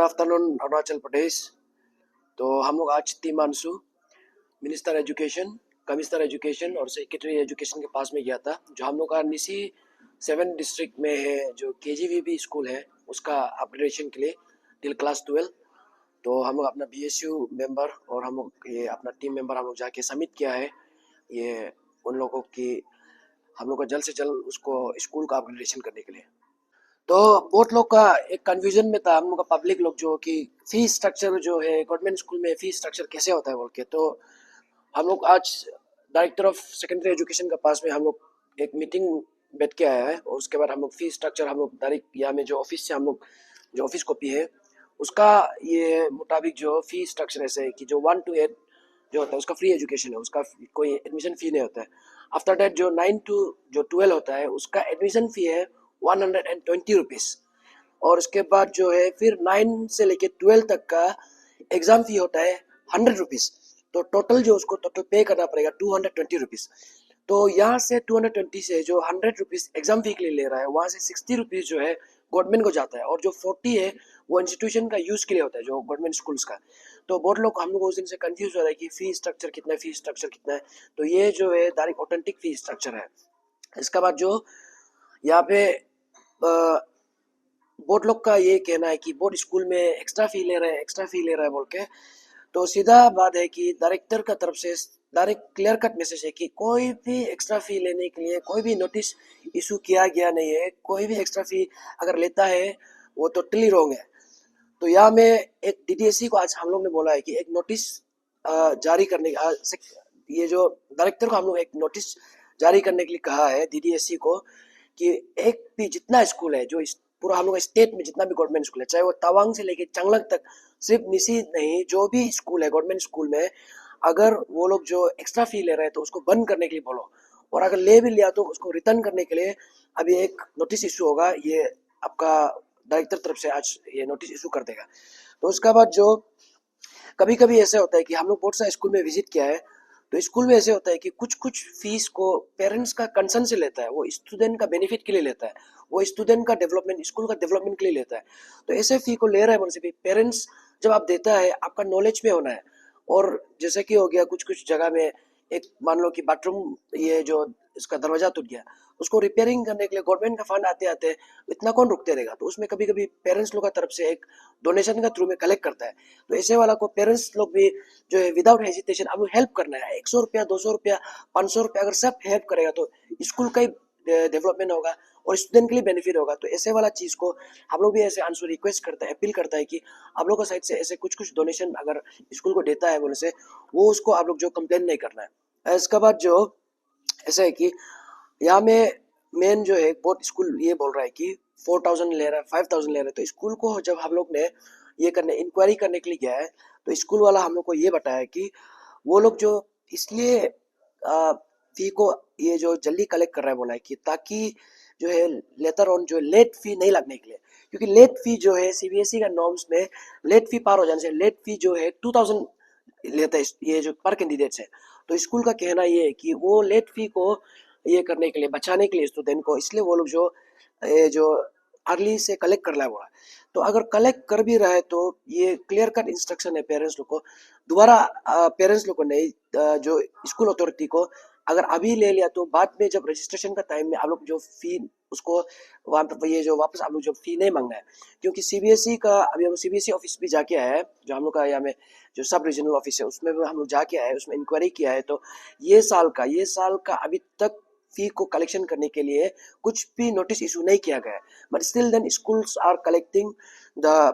Afternoon Arunachal Pradesh. तो हम लोग आज तिमानसू मिनिस्टर एजुकेशन, कमिश्नर एजुकेशन और सेक्रेटरी एजुकेशन के पास में गया था, जो हम लोग का निसी 7 डिस्ट्रिक्ट में है, जो केजीवीबी स्कूल है उसका अपग्रेडेशन के लिए टिल क्लास 12। तो हम लोग अपना बीएसयू मेंबर और हम लोग ये अपना टीम मेंबर हम लोग जाके सबमिट किया है ये उन लोगों की, हम लोग को जल्द से जल्द उसको स्कूल का अपग्रेडेशन करने के लिए। तो बहुत लोग का एक कन्फ्यूजन में था, हम लोग का पब्लिक लोग, जो कि फीस स्ट्रक्चर जो है गवर्नमेंट स्कूल में फीस स्ट्रक्चर कैसे होता है बोल के। तो हम लोग आज डायरेक्टर ऑफ सेकेंडरी एजुकेशन के पास में हम लोग एक मीटिंग बैठ के आया है, और उसके बाद हम लोग फीस स्ट्रक्चर हम लोग डायरेक्ट यहाँ में जो ऑफिस से हम लोग जो ऑफिस कॉपी है उसका ये मुताबिक जो फीस स्ट्रक्चर ऐसे है कि जो 1 to 8 जो होता है उसका फ्री एजुकेशन है, उसका कोई एडमिशन फी नहीं होता है। आफ्टर दैट जो 9 to जो 12 होता है उसका एडमिशन फी है 120 रुपीज़, और उसके बाद जो है फिर 9 से लेके 12 तक का एग्जाम फी होता है 100 रुपीज़। तो टोटल जो उसको टोटल पे करना पड़ेगा 220 रुपीज़। तो यहाँ से 220 से जो 100 रुपीज़ एग्जाम फी के लिए ले रहा है, वहाँ से 60 रुपीज़ जो है गवर्नमेंट को जाता है, और जो 40 है वो इंस्टीट्यूशन का यूज़ के लिए होता है, जो गवर्नमेंट स्कूल्स का। तो बहुत लोग हम लोग उस दिन से कंफ्यूज हो रहा है कि फी स्ट्रक्चर कितना है, फी स्ट्रक्चर कितना है। तो ये जो है डायरेक्ट ऑथेंटिक फी स्ट्रक्चर है। इसके बाद जो यहाँ पे बोर्ड लोग का ये कहना है कि बोर्ड स्कूल में एक्स्ट्रा फी ले रहे हैं, एक्स्ट्रा फी ले रहा है बोल के। तो सीधा बात है कि डायरेक्टर का तरफ से डायरेक्ट क्लियर कट मैसेज है कि कोई भी एक्स्ट्रा फी लेने के लिए कोई भी नोटिस इशू किया गया नहीं है। कोई भी एक्स्ट्रा फी अगर लेता है वो टोटली रॉन्ग है। तो यहाँ में एक डीडीएससी को आज हम लोग ने बोला है कि एक नोटिस जारी करने ये जो डायरेक्टर को हम लोग एक नोटिस जारी करने के लिए कहा है डीडीएससी को, कि एक भी जितना स्कूल है जो पूरा हम लोग स्टेट में जितना भी गवर्नमेंट स्कूल है, चाहे वो तवांग से लेके चांगलांग तक, सिर्फ निसी नहीं, जो भी स्कूल है गवर्नमेंट स्कूल में, अगर वो लोग जो एक्स्ट्रा फी ले रहे हैं तो उसको बंद करने के लिए बोलो, और अगर ले भी लिया तो उसको रिटर्न करने के लिए अभी एक नोटिस इशू होगा। ये आपका डायरेक्टर तरफ से आज ये नोटिस इशू कर देगा। तो उसके बाद जो कभी कभी ऐसे होता है कि हम लोग बहुत सारे स्कूल में विजिट किया है, तो स्कूल में ऐसे होता है कि कुछ कुछ फीस को पेरेंट्स का कंसर्न से लेता है, वो स्टूडेंट का बेनिफिट के लिए लेता है, वो स्टूडेंट का डेवलपमेंट, स्कूल का डेवलपमेंट के लिए लेता है। तो ऐसे फी को ले रहा है बोलने से भी पेरेंट्स जब आप देता है आपका नॉलेज में होना है। और जैसे कि हो गया कुछ कुछ जगह में, एक मान लो कि बाथरूम ये जो इसका दरवाजा टूट गया, उसको रिपेयरिंग करने के लिए गवर्नमेंट का फंड आते आते इतना कौन रुकते रहेगा। तो उसमें कभी कभी पेरेंट्स लोग का तरफ से एक डोनेशन का थ्रू में कलेक्ट करता है। तो ऐसे वाला को पेरेंट्स लोग भी जो है विदाउट हेजिटेशन अब हेल्प करना है। 100 रुपया, 200 रुपया, 500 रुपया अगर सब हेल्प करेगा तो स्कूल का ही डेवलपमेंट होगा और स्टूडेंट के लिए बेनिफिट होगा। तो ऐसे वाला चीज को हम लोग भी ऐसे आंसर रिक्वेस्ट करता है, अपील करता है कि आप लोगों का साइड से ऐसे कुछ कुछ डोनेशन अगर स्कूल को देता है बोले से, वो उसको आप लोग जो कंप्लेन नहीं करना है। इसके बाद जो ऐसा है कि यहाँ में मेन जो है बहुत स्कूल ये बोल रहा है कि 4000 ले रहा है, 5000 ले रहा है। तो स्कूल को जब हम लोग ने ये करने इंक्वायरी करने के लिए गया है, तो स्कूल वाला हम लोग को ये बताया कि वो लोग जो इसलिए फी को ये जो जल्दी कलेक्ट कर रहा है बोला है कि ताकि जो है लेटर ऑन जो लेट फी नहीं लगने के लिए। क्योंकि लेट फी जो है सीबीएसई का नॉर्म्स में लेट फी पार हो जाने से लेट फी जो है 2000 लेता है ये जो पर कैंडिडेट्स है। तो स्कूल का कहना ये है कि वो लेट फी को ये करने के लिए, बचाने के लिए स्टूडेंट को, इसलिए वो लोग जो अर्ली से कलेक्ट कर रहा है बोला। तो अगर कलेक्ट कर भी रहा है तो ये क्लियर कट इंस्ट्रक्शन है पेरेंट्स लोग को, दोबारा पेरेंट्स लोग को नहीं, जो स्कूल अथॉरिटी को, अगर अभी ले लिया तो बाद में जब रजिस्ट्रेशन का टाइम में आप लोग जो फी उसको वहाँ पे ये जो वापस आप लोग जो फी नहीं मांगना है। क्योंकि सीबीएसई का अभी हम सीबीएसई ऑफिस भी जाके आया है, जो हम लोग का यहाँ में जो सब रीजनल ऑफिस है उसमें भी हम लोग जाके आए, उसमें इंक्वायरी किया है। तो ये साल का अभी तक फी को कलेक्शन करने के लिए कुछ भी नोटिस इशू नहीं किया गया है। But still then schools are collecting the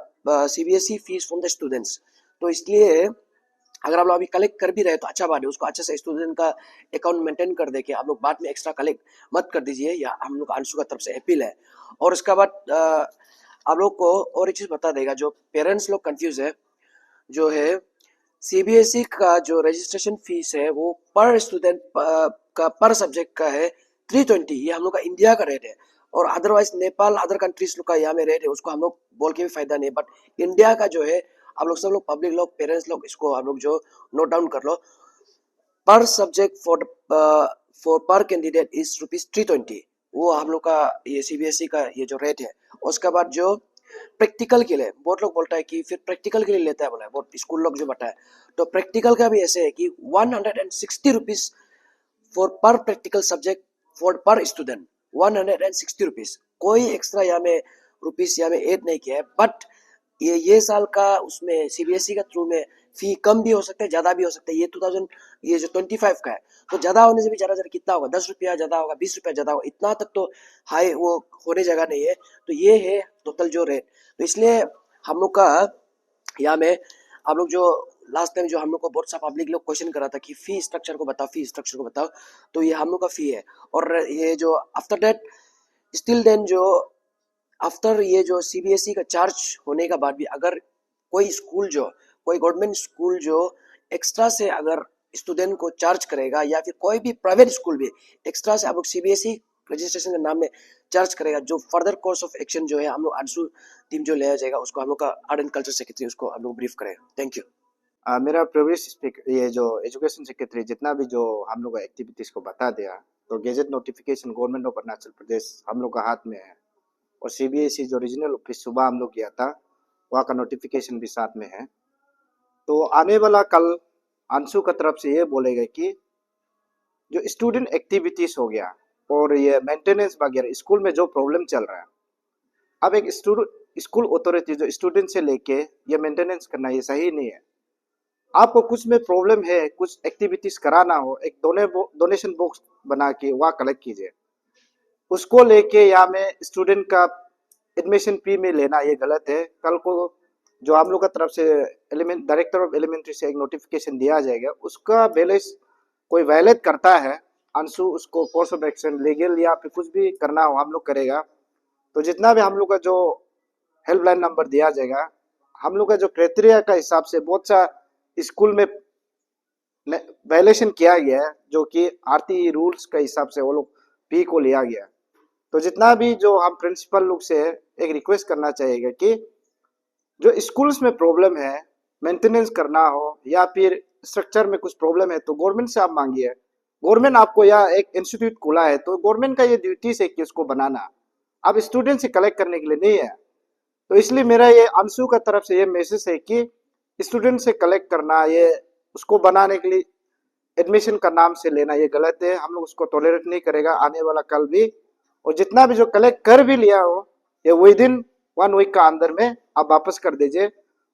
CBSE fees from the students. तो इसलिए अगर आप लोग अभी कलेक्ट कर भी रहे तो अच्छा बात है, उसको अच्छे से स्टूडेंट का अकाउंट मेंटेन कर दे के आप लोग बाद में एक्स्ट्रा कलेक्ट मत कर दीजिए, या हम लोग अंशु का तरफ से अपील है। और उसके बाद आप लोग को और एक चीज़ बता देगा, जो पेरेंट्स लोग कंफ्यूज है, जो है सीबीएसई का जो रजिस्ट्रेशन फीस है वो पर स्टूडेंट का पर सब्जेक्ट का है 320, ये हम लोग का इंडिया का रेट है। और अदरवाइज नेपाल अदर कंट्रीज लोग का यहाँ में रेट है, उसको हम लोग बोल के भी फायदा नहीं। बट इंडिया का जो है आप लोग सब लोग पब्लिक लोग पेरेंट्स लोग इसको आप लोग जो नोट डाउन कर लो, पर सब्जेक्ट फॉर पर कैंडिडेट इज ₹320, वो हम लोग का ये सीबीएसई का ये जो रेट है। उसके बाद जो प्रैक्टिकल के लिए बहुत लोग बोलता है कि फिर प्रैक्टिकल के लिए लेता है, बोला है बहुत स्कूल लोग जो बताए। तो प्रैक्टिकल का भी ऐसे है कि 160 रुपीज फॉर पर प्रैक्टिकल सब्जेक्ट फॉर पर स्टूडेंट, 160 रुपीज। कोई एक्स्ट्रा यहाँ में रुपीज यहाँ में ऐड नहीं किया है। बट ये साल का उसमें सीबीएसई का थ्रू में फी कम भी हो सकता है, ज्यादा भी हो सकता है। ये 2000 ये जो 25 का है, तो ज्यादा होने से भी ज्यादा ज्यादा कितना होगा, 10 रुपया ज्यादा होगा, 20 रुपया ज्यादा होगा, इतना तक तो हाई वो होने जगह नहीं है। तो ये है टोटल जो रेट। तो इसलिए हम लोग का यहाँ में आप लोग जो लास्ट टाइम जो हम लोग को बहुत सा पब्लिक लोग क्वेश्चन करा था कि फी स्ट्रक्चर को बताओ, फी स्ट्रक्चर को बताओ, तो ये हम लोग का फी है। और ये जो आफ्टर दैट स्टिल देन जो आफ्टर ये जो सीबीएसई का चार्ज होने का बाद भी अगर कोई स्कूल जो कोई गवर्नमेंट स्कूल जो एक्स्ट्रा से अगर स्टूडेंट को चार्ज करेगा, या फिर कोई भी प्राइवेट स्कूल भी एक्स्ट्रा से आप लोग सीबीएसई रजिस्ट्रेशन के नाम में चार्ज करेगा, जो फर्दर कोर्स ऑफ एक्शन जो है हम लोग अंशु टीम जो लिया जाएगा उसको हम लोग का आर्ट एंड कल्चर सेक्रेटरी उसको हम लोग ब्रीफ करेगा। Thank you. मेरा प्रीवियस स्पीकर ये जो एजुकेशन सेक्रेटरी जितना भी जो हम लोग एक्टिविटीज को बता दिया, तो gazette notification government of Arunachal Pradesh हम लोग का हाथ में है, और सीबीएसई जो रीजनल ऑफिस सुबह हम लोग किया था वहाँ का नोटिफिकेशन भी साथ में है। तो आने वाला कल अंशु का तरफ से ये बोलेगा कि जो स्टूडेंट एक्टिविटीज हो गया और ये मेंटेनेंस वगैरह स्कूल में जो प्रॉब्लम चल रहा है, अब एक स्कूल अथॉरिटी जो स्टूडेंट से लेके ये मेंटेनेंस करना ये सही नहीं है। आपको कुछ में प्रॉब्लम है, कुछ एक्टिविटीज कराना हो, एक डोनेशन बॉक्स बना के वहाँ कलेक्ट कीजिए। उसको लेके यहाँ में स्टूडेंट का एडमिशन फी में लेना ये गलत है। कल को जो हम लोग का तरफ से डायरेक्टर ऑफ एलिमेंट्री से एक नोटिफिकेशन दिया जाएगा, उसका बैलेंस कोई वायलेट करता है अंशु, उसको कोर्स ऑफ एक्शन लीगल या फिर कुछ भी करना हो हम लोग करेगा। तो जितना भी हम लोग का जो हेल्पलाइन नंबर दिया जाएगा, हम लोग का जो क्राइटेरिया का हिसाब से बहुत सा स्कूल में वायलेशन किया गया है, जो कि आरती रूल्स के हिसाब से वो लोग फी को लिया गया। तो जितना भी जो हम प्रिंसिपल लोग से एक रिक्वेस्ट करना चाहिएगा कि जो स्कूल्स में प्रॉब्लम है, मेंटेनेंस करना हो या फिर स्ट्रक्चर में कुछ प्रॉब्लम है, तो गवर्नमेंट से आप मांगिए। गवर्नमेंट आपको या एक इंस्टीट्यूट खोला है तो गवर्नमेंट का ये ड्यूटीज है कि उसको बनाना, अब स्टूडेंट से कलेक्ट करने के लिए नहीं है। तो इसलिए मेरा ये अंशु का तरफ से ये मैसेज है कि स्टूडेंट से कलेक्ट करना, ये उसको बनाने के लिए एडमिशन का नाम से लेना ये गलत है। हम लोग उसको टॉलरेट नहीं करेगा आने वाला कल भी। और जितना भी जो कलेक्ट कर भी लिया हो ये विद इन 1 वीक का अंदर में आप वापस कर दीजिए।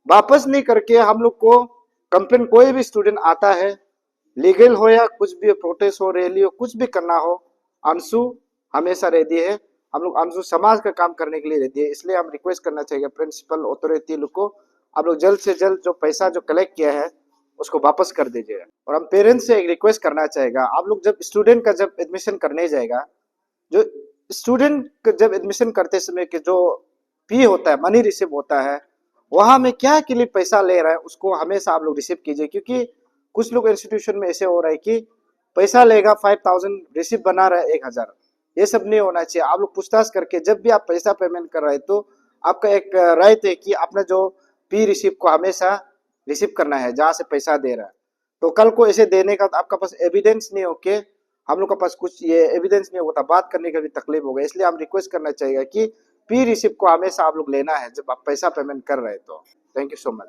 वापस नहीं करके हम लोग को कंप्लेन, कोई भी स्टूडेंट आता है लीगल हो या कुछ भी प्रोटेस्ट हो, रैली हो, कुछ भी करना हो, अंशु हमेशा रेडी है। हम लोग अंशु समाज का काम करने के लिए रेडी है। इसलिए हम रिक्वेस्ट करना चाहिए प्रिंसिपल अथॉरिटी लोग को, आप लोग जल्द से जल्द जो पैसा जो कलेक्ट किया है उसको वापस कर दीजिए। और हम पेरेंट्स से एक रिक्वेस्ट करना चाहेगा, आप लोग जब स्टूडेंट का जब एडमिशन करने जाएगा, जो स्टूडेंट जब एडमिशन करते समय के जो फी होता है, मनी रिसीव होता है, वहां में क्या के लिए पैसा ले रहा है उसको हमेशा आप लोग रिसीव कीजिए। क्योंकि कुछ लोग इंस्टीट्यूशन में ऐसे हो रहा है कि पैसा लेगा 5000 रिसीव बना रहा है 1000, ये सब नहीं होना चाहिए। आप लोग पूछताछ करके जब भी आप पैसा पेमेंट कर रहे हैं तो आपका एक राइट है कि अपना जो फी रिसीव को हमेशा रिसीव करना है जहां से पैसा दे रहा है। तो कल को ऐसे देने का आपका पास एविडेंस नहीं हो के हम लोग के पास कुछ ये एविडेंस नहीं होता, बात करने का भी तकलीफ होगा। इसलिए हम रिक्वेस्ट करना चाहिए कि फी रिसिप्ट को हमेशा आप लोग लेना है जब आप पैसा पेमेंट कर रहे हैं। तो थैंक यू सो मच।